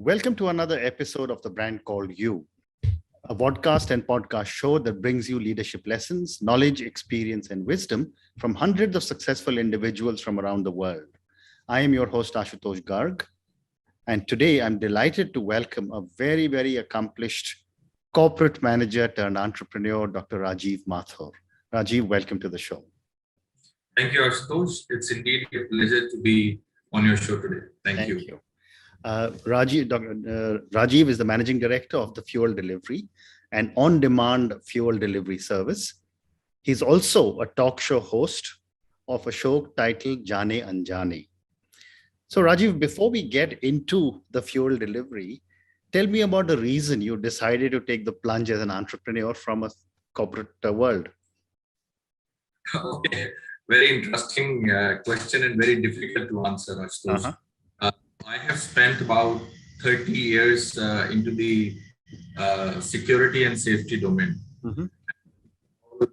Welcome to another episode of The Brand Called You, a podcast and podcast show that brings you leadership lessons, knowledge, experience, and wisdom from hundreds of successful individuals from around the world. I am your host, Ashutosh Garg, and today I'm delighted to welcome a very, very accomplished corporate manager turned entrepreneur, Dr. Rajiv Mathur. Rajiv, welcome to the show. Thank you, Ashutosh. It's indeed a pleasure to be on your show today. Thank you. Rajiv is the managing director of the Fuel Delivery, an on-demand fuel delivery service. He's also a talk show host of a show titled Jaane Anjaane. So Rajiv, before we get into the fuel delivery, tell me about the reason you decided to take the plunge as an entrepreneur from a corporate world. Okay, very interesting question and very difficult to answer, Ashutosh. I have spent about 30 years into the security and safety domain. Mm-hmm.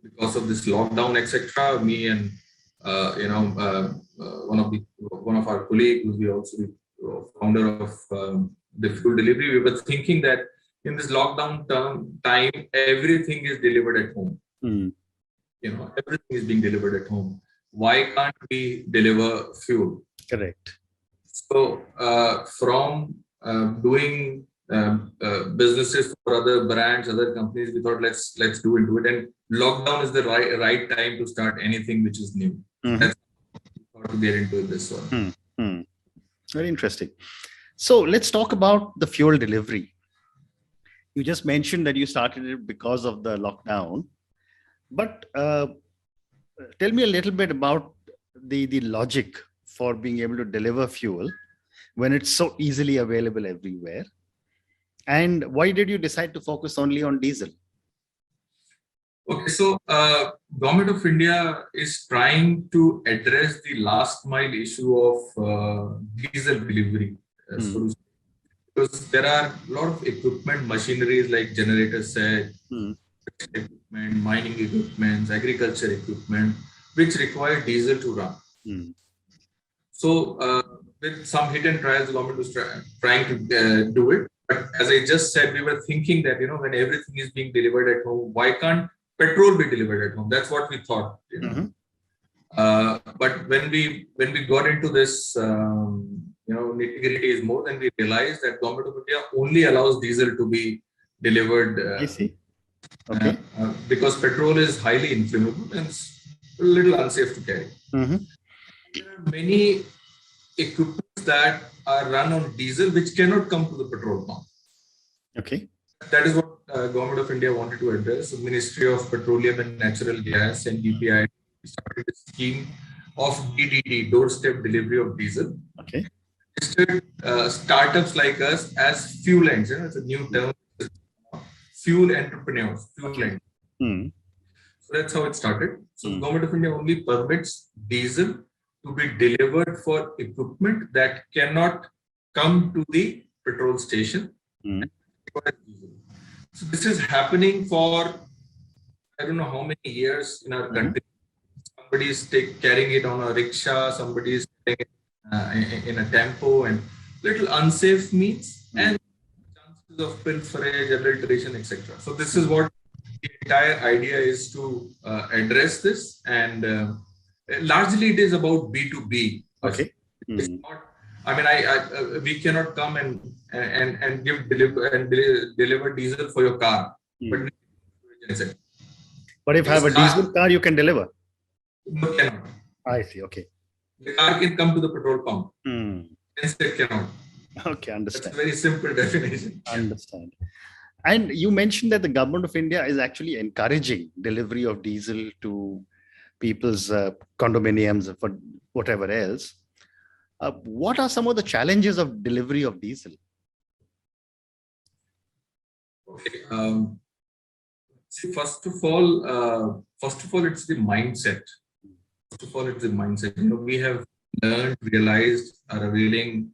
Because of this lockdown, etc., me and one of our colleagues, who's also the founder of the Fuel Delivery, we were thinking that in this lockdown time, everything is delivered at home. Mm. Everything is being delivered at home. Why can't we deliver fuel? Correct. So from doing businesses for other brands, other companies, we thought let's do into it. And lockdown is the right time to start anything which is new. Mm-hmm. That's how to get into this one. Mm-hmm. Very interesting. So let's talk about the fuel delivery. You just mentioned that you started it because of the lockdown, but tell me a little bit about the logic for being able to deliver fuel when it's so easily available everywhere. And why did you decide to focus only on diesel? Okay, so Government of India is trying to address the last mile issue of diesel delivery. Because there are a lot of equipment, machineries like generator set, equipment, mining equipment, agriculture equipment, which require diesel to run. So with some hit and trials, the government was trying to do it. But as I just said, we were thinking that, when everything is being delivered at home, why can't petrol be delivered at home? That's what we thought. But when we got into this, nitty-gritty is more, then we realized that Government of India only allows diesel to be delivered. I see. Okay. Because petrol is highly inflammable and it's a little unsafe to carry. Mm-hmm. There are many equipments that are run on diesel which cannot come to the petrol pump. Okay. That is what Government of India wanted to address. The Ministry of Petroleum and Natural Gas and DPI started a scheme of DDD, doorstep delivery of diesel. Okay. Startups like us as fuel ends. It's a new term. Fuel entrepreneurs. Fuel ends. So that's how it started. So Government of India only permits diesel to be delivered for equipment that cannot come to the petrol station. So this is happening for I don't know how many years in our country. Somebody is carrying it on a rickshaw, somebody is carrying it in a tempo, and little unsafe means and chances of pilferage, adulteration, etc. So this is what the entire idea is to address this, and largely it is about B2B. Okay. It's not. I mean, we cannot come and deliver diesel for your car, but if you have a diesel car, you can deliver. No, cannot. I see. Okay. The car can come to the petrol pump. Instead, cannot. Okay, understand. That's a very simple definition. Understand. And you mentioned that the Government of India is actually encouraging delivery of diesel to people's condominiums for whatever else. What are some of the challenges of delivery of diesel? Okay. See, first of all, it's the mindset. We have learned, realized, are availing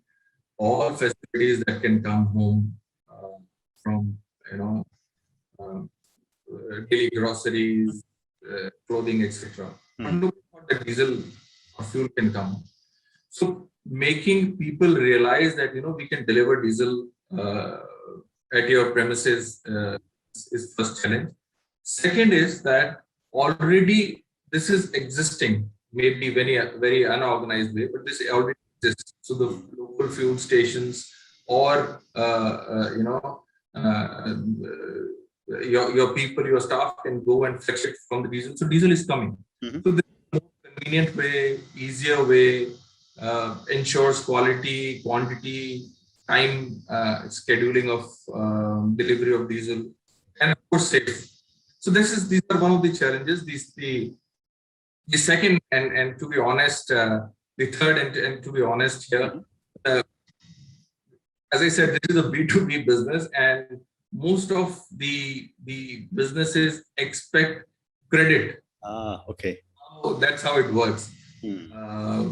all facilities that can come home from, daily groceries, clothing, etc. And the diesel or fuel can come. So making people realize that, we can deliver diesel uh, at your premises is first challenge. Second is that already this is existing, maybe very unorganized way, but this already exists. So the local fuel stations or your people, your staff can go and fetch it from the diesel. So diesel is coming. Mm-hmm. So this is a more convenient way, easier way, ensures quality, quantity, time scheduling of delivery of diesel, and of course safe. So these are one of the challenges. The second, and to be honest, the third, and to be honest here, as I said, this is a B2B business, and most of the businesses expect credit. Okay. So that's how it works.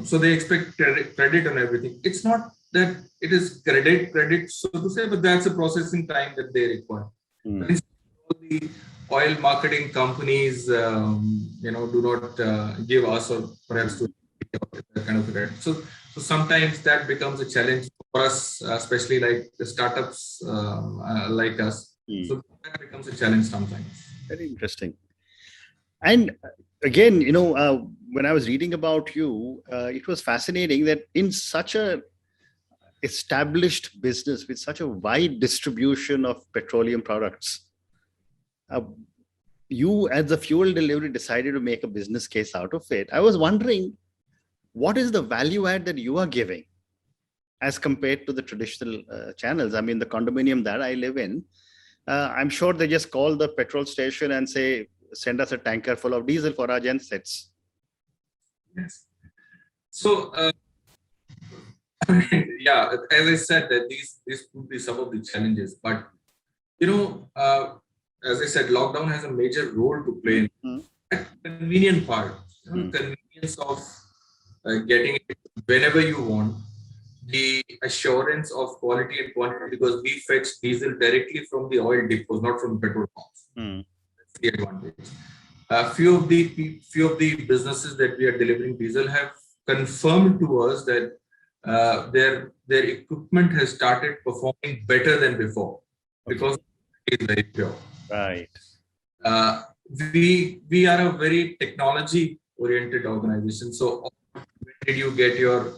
So they expect credit on everything. It's not that it is credit, so to say, but that's a processing time that they require. The oil marketing companies, do not give us or perhaps to that kind of credit. So sometimes that becomes a challenge for us, especially like the startups like us. So that becomes a challenge sometimes. Very interesting. And again, when I was reading about you, it was fascinating that in such a established business with such a wide distribution of petroleum products, you as the fuel delivery decided to make a business case out of it. I was wondering, what is the value add that you are giving as compared to the traditional channels? I mean, the condominium that I live in, I'm sure they just call the petrol station and say, send us a tanker full of diesel for our gensets. Yes. So, yeah, as I said, that these could be some of the challenges. But, as I said, lockdown has a major role to play in that convenient part, convenience of getting it whenever you want, the assurance of quality and quantity, because we fetch diesel directly from the oil depots, not from petrol pumps. That's the advantage. Few of the businesses that we are delivering diesel have confirmed to us that their equipment has started performing better than before because it is very pure. Right. We are a very technology oriented organization. So when did you get your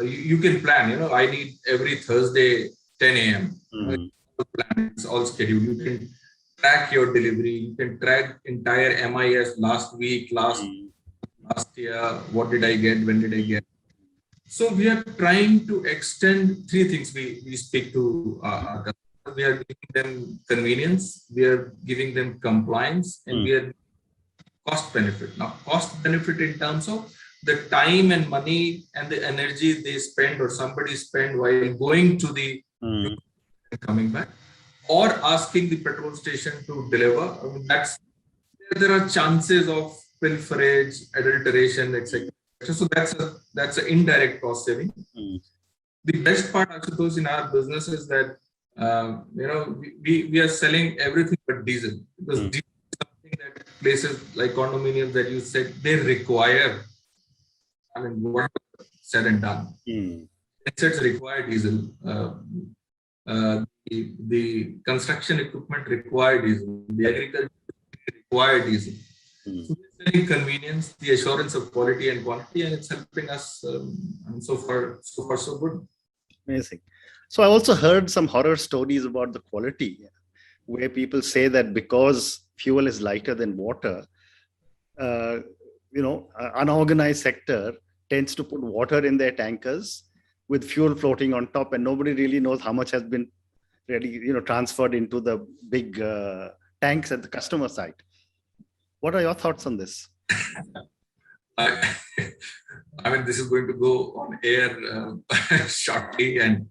you can plan, I need every Thursday 10 a.m. It's all scheduled. You can track your delivery. You can track entire MIS last week, last year. What did I get? When did I get? So we are trying to extend three things. We speak to our customers. We are giving them convenience. We are giving them compliance, and we are cost benefit. Now, cost benefit in terms of the time and money and the energy they spend or somebody spend while going to the and coming back, or asking the petrol station to deliver. I mean, there are chances of pilferage, adulteration, etc. So that's an indirect cost saving. The best part, Ashutosh, in our business is that we are selling everything but diesel, because diesel is something that places like condominiums that you said they require. I mean, what said and done. Assets require diesel. The construction equipment require diesel. The agriculture require diesel. So we're selling convenience, the assurance of quality and quantity, and it's helping us. And so far, so good. Amazing. So I also heard some horror stories about the quality, where people say that because fuel is lighter than water, unorganized sector tends to put water in their tankers with fuel floating on top, and nobody really knows how much has been really, transferred into the big tanks at the customer site. What are your thoughts on this? I mean, this is going to go on air shortly, and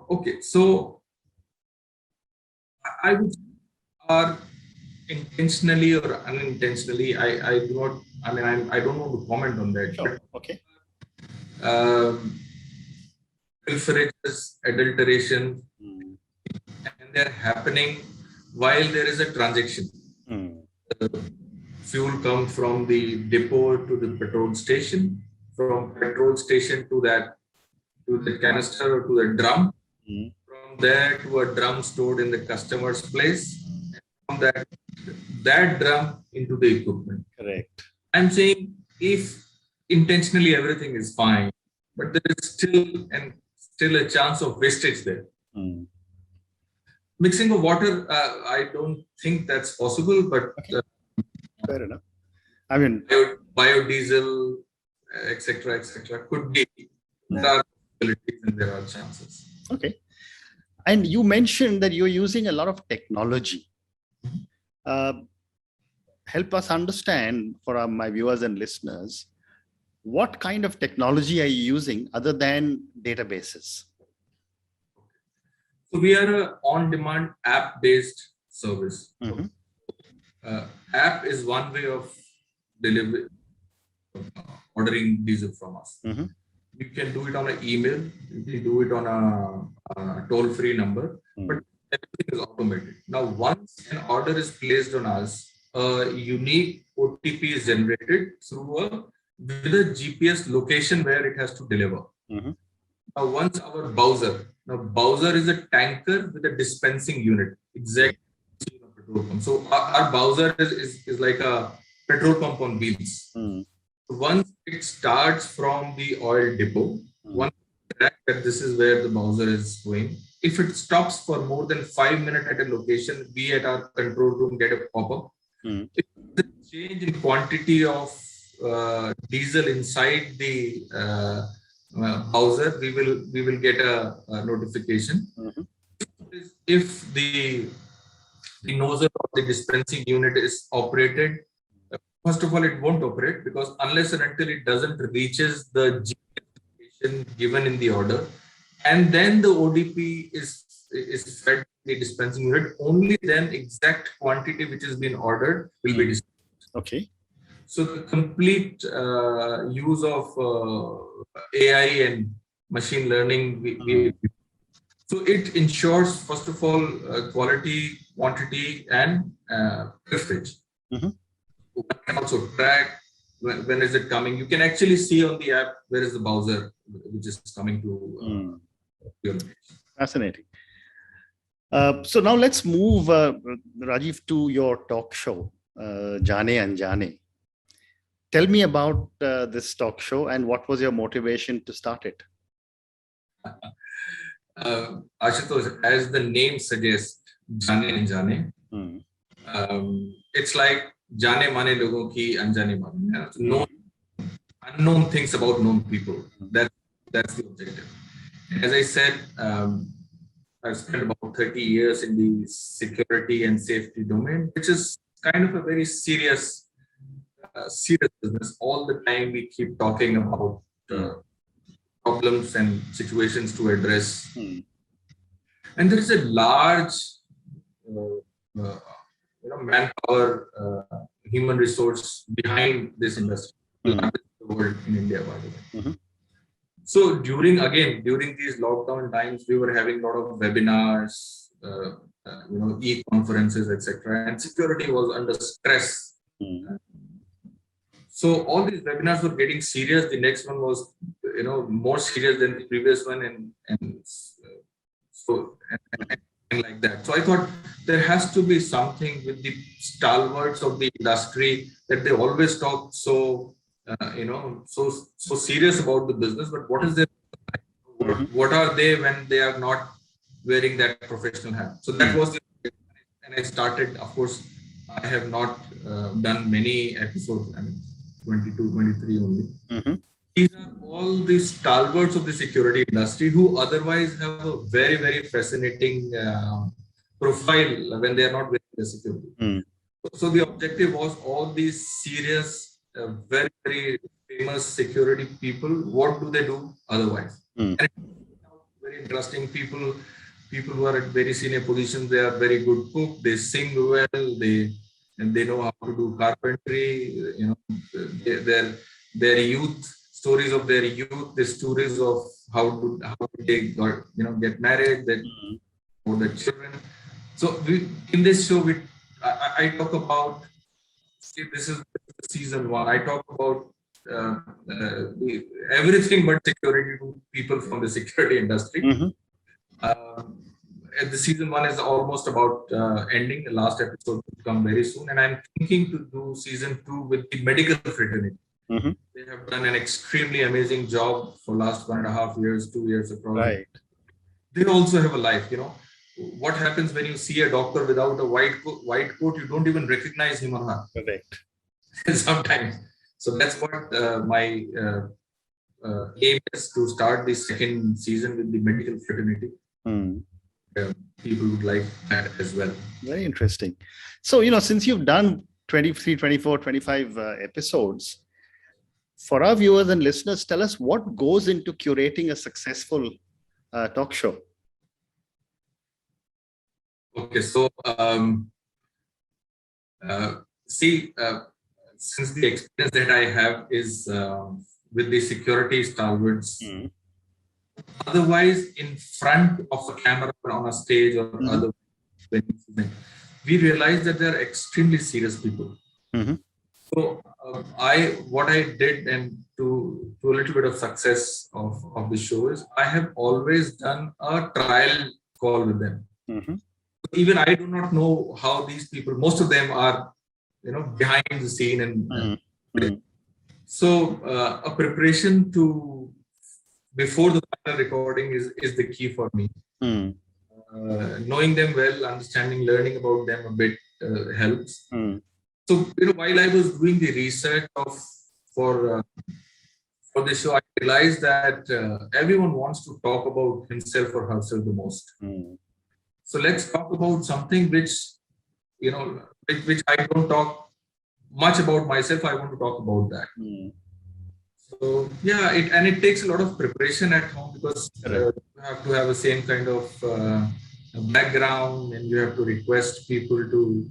okay. So I would are intentionally or unintentionally. I do not. I mean, I don't want to comment on that. Sure. Okay. Pilferages, adulteration, and they're happening while there is a transaction. Fuel comes from the depot to the petrol station, from petrol station to the canister or to the drum. Mm. from there to a drum stored in the customer's place, and from that drum into the equipment. Correct. I'm saying if intentionally everything is fine, but there is still a chance of wastage there. Mm. Mixing of water, I don't think that's possible, but Fair enough. I mean, biodiesel, etc., could be. There are possibilities and there are chances. okay. And you mentioned that you're using a lot of technology. Help us understand for my viewers and listeners, what kind of technology are you using other than databases? So we are an on-demand app-based service. Mhm. App is one way of delivery, ordering diesel from us. Mhm. You can do it on an email, you can do it on a toll-free number, but everything is automated. Now, once an order is placed on us, a unique OTP is generated with a GPS location where it has to deliver. Mhm. Now, once our Bowser is a tanker with a dispensing unit, exactly a petrol pump. So our Bowser is like a petrol pump on wheels. Mm. Once it starts from the oil depot, once we track that this is where the Bowser is going, if it stops for more than 5 minutes at a location, we at our control room get a pop-up. Mm. If the change in quantity of diesel inside the Bowser, we will get a notification. Mhm. If the nozzle or the dispensing unit is operated, first of all, it won't operate because unless and until it doesn't reaches the GPS location given in the order, and then the ODP is fed the dispensing unit, only then exact quantity which has been ordered will be dispensed. Okay. So the complete use of AI and machine learning, so it ensures, first of all, quality, quantity, and prestige. Mhm. One can also track when is it coming. You can actually see on the app where is the Bowser which is coming to your location. Fascinating. So now let's move, Rajiv, to your talk show, Jaane Anjane. Tell me about this talk show and what was your motivation to start it? Ashutosh, as the name suggests, Jaane Anjane, it's like Jaane Mane Logon ki Anjane Mane. No unknown things about known people. That's the objective. As I said, I've spent about 30 years in the security and safety domain, which is kind of a very serious business. All the time we keep talking about problems and situations to address. And there is a large manpower, human resource behind this industry. The world in India, by the way. So during these lockdown times, we were having a lot of webinars, e-conferences, etc. And security was under stress. So all these webinars were getting serious. The next one was, more serious than the previous one, and like that. So I thought there has to be something with the stalwarts of the industry that they always talk so serious about the business, but what is their what are they when they are not wearing that professional hat? So that was and I started. Of course, I have not done many episodes. I mean, 22, 23 only. These are all the stalwarts of the security industry who otherwise have a very, very fascinating profile when they are not wearing the security. So the objective was all these serious, very, very famous security people. What do they do otherwise? And very interesting people who are at very senior positions. They are very good cook. They sing well. They know how to do carpentry. Their youth stories of their youth. The stories of how they got get married. Or the children. So in this show I talk about. See, this is season 1. I talk about everything but security to people from the security industry. The season 1 is almost about ending. The last episode will come very soon, and I'm thinking to do season 2 with the medical fraternity. They have done an extremely amazing job for last 1.5 years, 2 years across. Right. They also have a life. What happens when you see a doctor without a white coat? You don't even recognize him or her. Correct. Sometimes. So that's what my aim is, to start the second season with the medical fraternity. People would like that as well. Very interesting. So, since you've done 23, 24, 25 episodes, for our viewers and listeners, tell us what goes into curating a successful talk show. Okay, so since the experience that I have is with the security stalwarts, otherwise in front of a camera or on a stage or other, we realize that they're extremely serious people. So what I did, and to a little bit of success of the show, is I have always done a trial call with them. Even I do not know how these people, most of them are, behind the scene, and so a preparation before the final recording is the key for me. Knowing them well, understanding, learning about them a bit helps. So while I was doing the research for the show, I realized that everyone wants to talk about himself or herself the most. So let's talk about something which I don't talk much about myself. I want to talk about that. So yeah, it takes a lot of preparation at home, because you have to have the same kind of background, and you have to request people to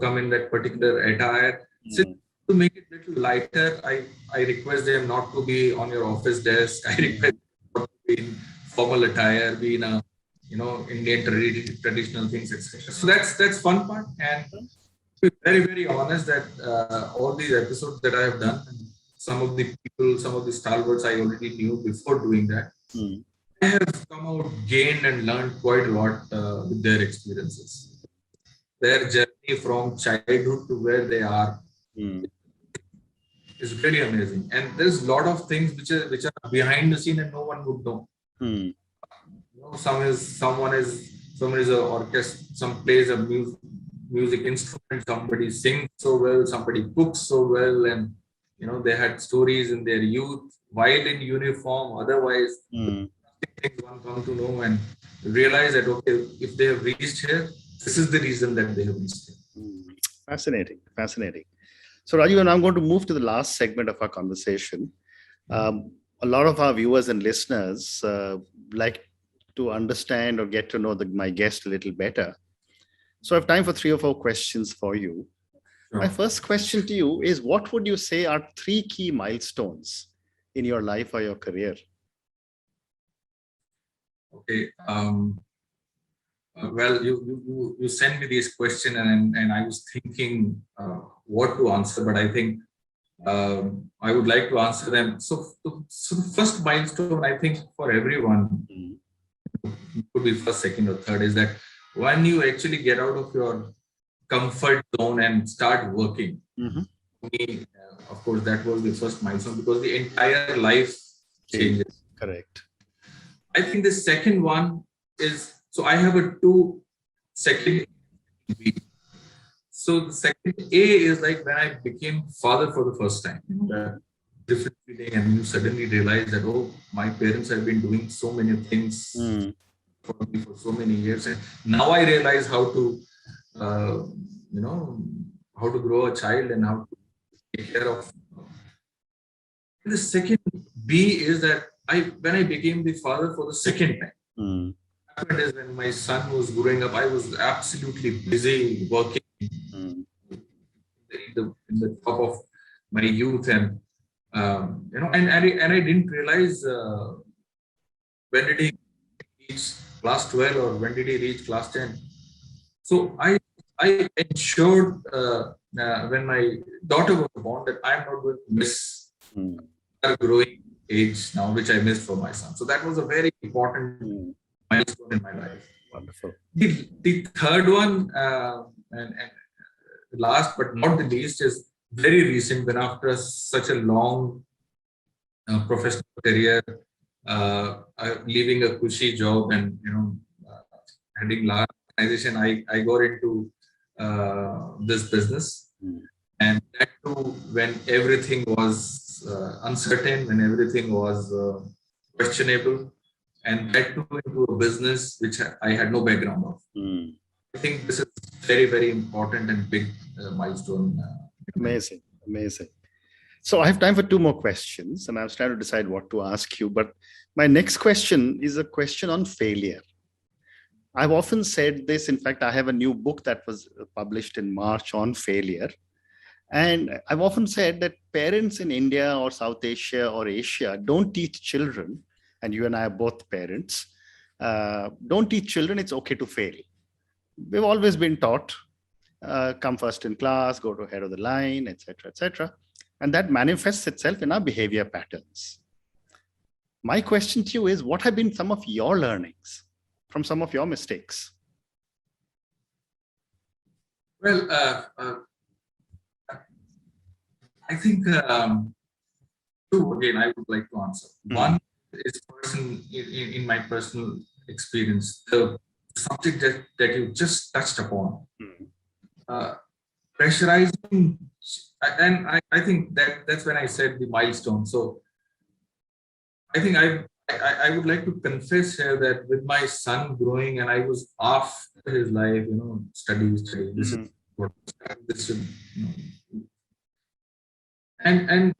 come in that particular attire. So to make it a little lighter, I request them not to be on your office desk. I request them to be in formal attire, be in a Indian traditional things, etc. So that's fun part. And to be very, very honest, that all these episodes that I have done, some of the people, some of the stalwarts I already knew before doing that, I have come out gained and learned quite a lot with their experiences. Their journey from childhood to where they are is really amazing. And there's a lot of things which are behind the scene and no one would know. Someone is an orchestra, some plays a music instrument, somebody sings so well, somebody cooks so well, and they had stories in their youth while in uniform. Otherwise, things one come to know and realize that, okay, if they have reached here, this is the reason that they have reached here. Fascinating. So Rajiv, I'm going to move to the last segment of our conversation. A lot of our viewers and listeners like to understand or get to know my guest a little better. So I have time for 3 or 4 questions for you. Sure. My first question to you is, what would you say are 3 key milestones in your life or your career? Okay. Well, you sent me this question, and I was thinking what to answer, but I think I would like to answer them. So the first milestone, I think, for everyone, could be first, second, or third, is that when you actually get out of your comfort zone and start working. For me, of course, that was the first milestone, because the entire life changes. Correct. I think the second one is, so I have a 2 second B. So the second A is like when I became father for the first time. Different feeling, and you suddenly realize that, oh, my parents have been doing so many things for me for so many years, and now I realize how to how to grow a child and how to take care of. The second B is that when I became the father for the second time, happened is when my son was growing up, I was absolutely busy working in the top of my youth, and and I didn't realize when did he reach class 12 or when did he reach class 10. So I ensured when my daughter was born that I'm not going to miss her growing age now, which I missed for my son. So that was a very important milestone in my life. Wonderful. The third one, and last but not the least, is very recent. When after such a long professional career, leaving a cushy job and heading large organization, I got into this business, and that too when everything was uncertain, when everything was questionable, and that too into a business which I had no background of. I think this is very, very important and big milestone. Amazing, amazing. So I have time for two more questions, and I was trying to decide what to ask you. But my next question is a question on failure. I've often said this. In fact, I have a new book that was published in March on failure. And I've often said that parents in India or South Asia or Asia don't teach children, and you and I are both parents, don't teach children it's okay to fail. We've always been taught, come first in class, go to head of the line, etc., etc. And that manifests itself in our behavior patterns. My question to you is, what have been some of your learnings from some of your mistakes? Well, I think two again I would like to answer. One is in my personal experience, the subject that you just touched upon, pressurizing, and I think that's when I said the milestone. So I think I would like to confess here that with my son growing, and I was after his life, study, this is what this is, and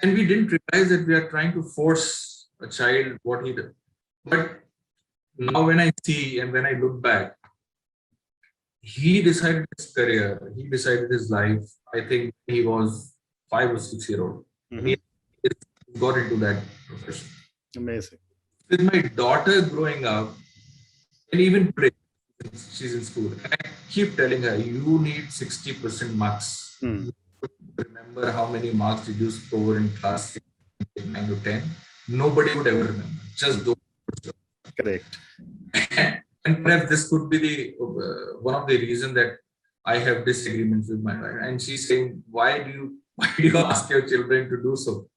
we didn't realize that we are trying to force a child what he did. But now when I see and when I look back, he decided his career, he decided his life. I think he was 5 or 6 years old. He got into that profession. Amazing. With my daughter growing up, and even today, she's in school, and I keep telling her, you need 60% marks. Remember how many marks did you score in class 9 to 10? Nobody would ever remember. Just those. Correct. And perhaps this could be the one of the reasons that I have disagreements with my wife. And she's saying, why do you ask your children to do so?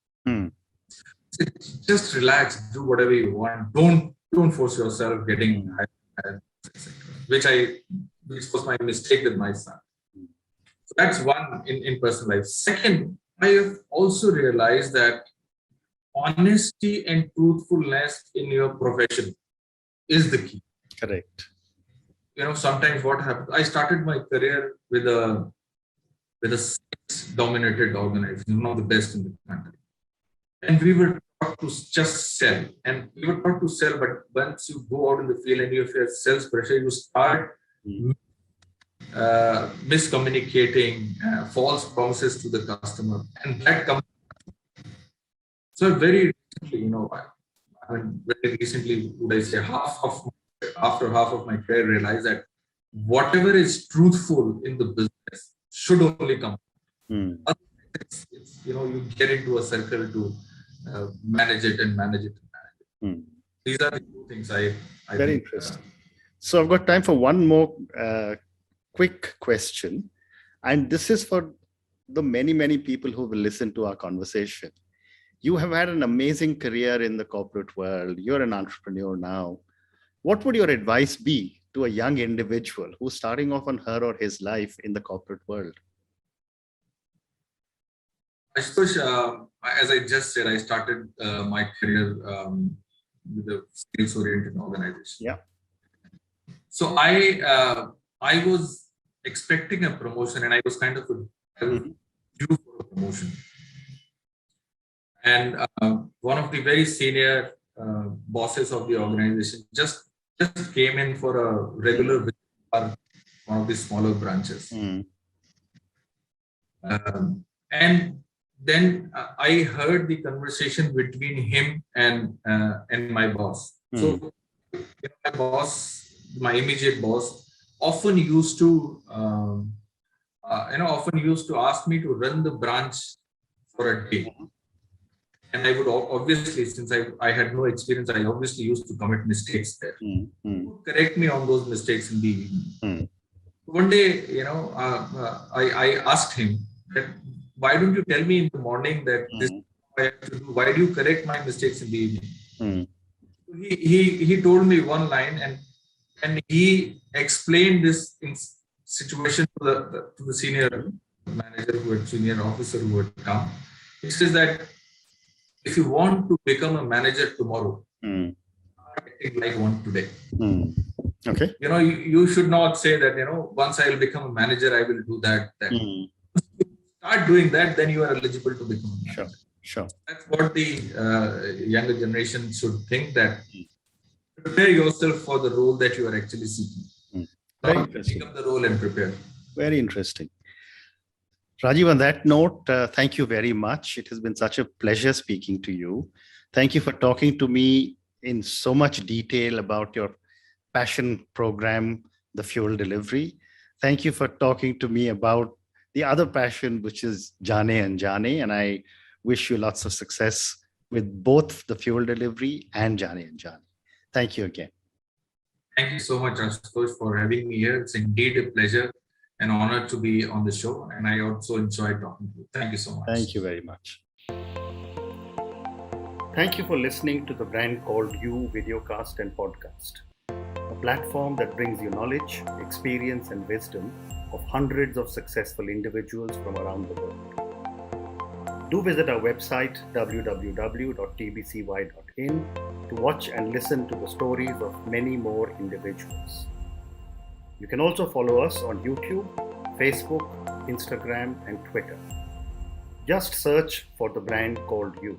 Just relax, do whatever you want. Don't force yourself getting higher, which was my mistake with my son. So that's one in personal life. Second, I have also realized that honesty and truthfulness in your profession is the key. Correct. Sometimes what happens, I started my career with a dominated organization, one of the best in the country. And we were taught to just sell. And we were taught to sell, but once you go out in the field and you have sales pressure, you start miscommunicating, false promises to the customer. And that comes. So very recently, very recently, would I say, after half of my career, realized that whatever is truthful in the business should only come. Otherwise, you get into a circle to manage it. These are the two things I very think, interesting. So I've got time for one more quick question, and this is for the many people who will listen to our conversation. You have had an amazing career in the corporate world. You're an entrepreneur now. What would your advice be to a young individual who's starting off on her or his life in the corporate world? I suppose, as I just said, I started my career with a sales-oriented organization. Yeah. So I was expecting a promotion, and I was kind of due for a promotion. And one of the very senior bosses of the organization just came in for a regular visit for one of the smaller branches. And then I heard the conversation between him and my boss. So my boss, my immediate boss, often used to ask me to run the branch for a day. And I would obviously, since I had no experience, I obviously used to commit mistakes there. He would correct me on those mistakes in the evening. One day, I asked him that, why don't you tell me in the morning that this is what I have to do? Why do you correct my mistakes in the evening? He told me one line, and he explained this situation to the senior manager, senior officer who had come. He says that if you want to become a manager tomorrow, start acting like one today. Okay. You should not say that, once I will become a manager, I will do that. Start doing that, then you are eligible to become a manager. Sure. That's what the younger generation should think, that prepare yourself for the role that you are actually seeking. Very interesting. Pick up the role and prepare. Very interesting. Rajiv, on that note, thank you very much. It has been such a pleasure speaking to you. Thank you for talking to me in so much detail about your passion program, the fuel delivery. Thank you for talking to me about the other passion, which is Jaane Anjaane. And I wish you lots of success with both the fuel delivery and Jaane Anjaane. Thank you again. Thank you so much, Ashutosh, for having me here. It's indeed a pleasure and honor to be on the show. And I also enjoyed talking to you. Thank you so much. Thank you very much. Thank you for listening to the Brand Called You videocast and podcast, a platform that brings you knowledge, experience, and wisdom of hundreds of successful individuals from around the world. Do visit our website www.tbcy.in to watch and listen to the stories of many more individuals. You can also follow us on YouTube, Facebook, Instagram, and Twitter. Just search for the Brand Called You.